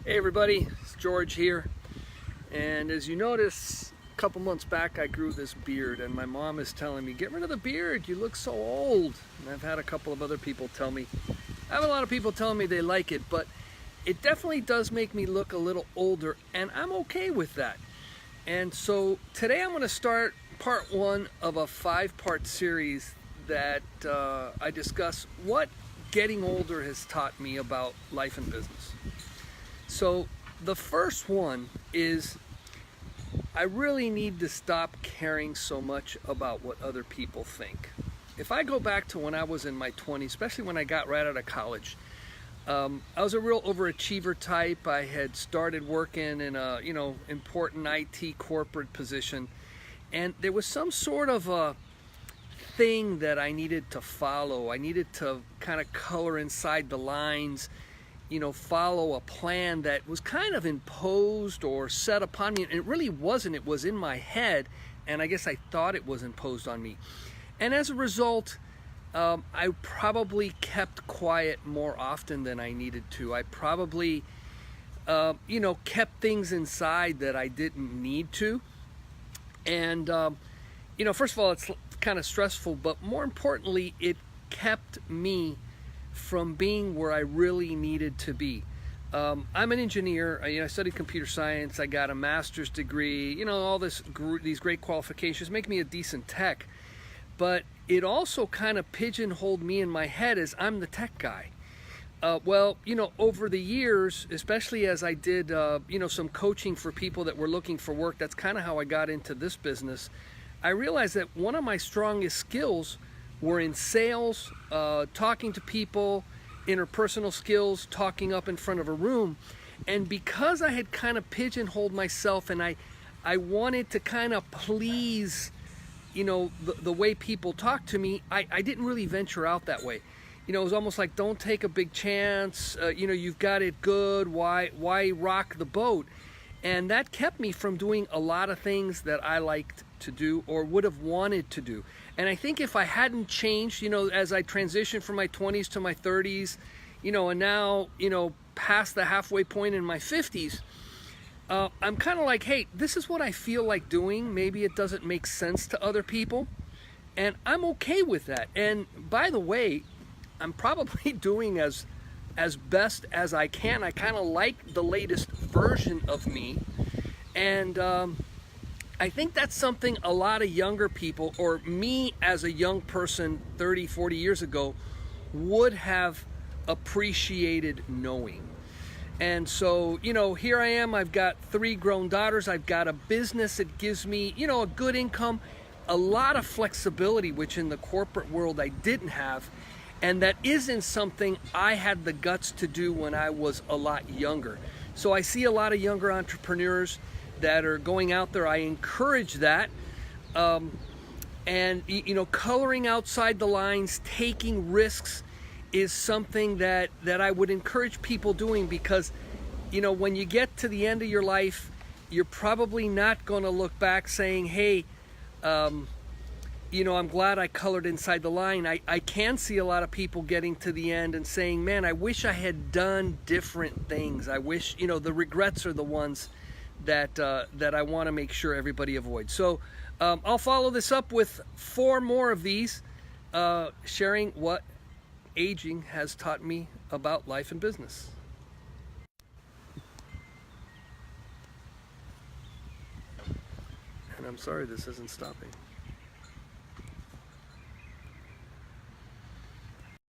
Hey everybody, it's George here, and as you notice, a couple months back I grew this beard, and my mom is telling me, get rid of the beard, you look so old. And I've had a couple of other people tell me, I have a lot of people telling me they like it, but it definitely does make me look a little older, and I'm okay with that. And so today I'm going to start part one of a 5-part series that I discuss what getting older has taught me about life and business. So the first one is I really need to stop caring so much about what other people think. If I go back to when I was in my 20s, especially when I got right out of college, I was a real overachiever type. I had started working in a important IT corporate position, and there was some sort of a thing that I needed to follow. I needed to kind of color inside the lines, follow a plan that was kind of imposed or set upon me. And it really wasn't. It was in my head, and I guess I thought it was imposed on me. And as a result, I probably kept quiet more often than I needed to. I probably, kept things inside that I didn't need to. And, first of all, it's kind of stressful, but more importantly, it kept me from being where I really needed to be. I'm an engineer. I studied computer science. I got a master's degree. All these great qualifications make me a decent tech. But it also kind of pigeonholed me in my head as I'm the tech guy. Over the years, especially as I did, some coaching for people that were looking for work, that's kind of how I got into this business. I realized that one of my strongest skills were in sales, talking to people, interpersonal skills, talking up in front of a room. And because I had kind of pigeonholed myself and I wanted to kind of please, the way people talk to me, I didn't really venture out that way. It was almost like, don't take a big chance, you've got it good, why rock the boat? And that kept me from doing a lot of things that I liked to do or would have wanted to do. And I think if I hadn't changed, as I transitioned from my 20s to my 30s, and now, past the halfway point in my 50s, I'm kind of like, hey, this is what I feel like doing. Maybe it doesn't make sense to other people, and I'm okay with that. And by the way, I'm probably doing as best as I can. I kind of like the latest version of me, and I think that's something a lot of younger people, or me as a young person 30, 40 years ago, would have appreciated knowing. And so, here I am. I've got 3 grown daughters. I've got a business that gives me, a good income, a lot of flexibility, which in the corporate world I didn't have. And that isn't something I had the guts to do when I was a lot younger. So I see a lot of younger entrepreneurs that are going out there. I encourage that. Coloring outside the lines, taking risks is something that I would encourage people doing, because, when you get to the end of your life, you're probably not going to look back saying, hey, I'm glad I colored inside the line. I can see a lot of people getting to the end and saying, man, I wish I had done different things. I wish, the regrets are the ones that I want to make sure everybody avoids. So I'll follow this up with 4 more of these, sharing what aging has taught me about life and business. And I'm sorry this isn't stopping.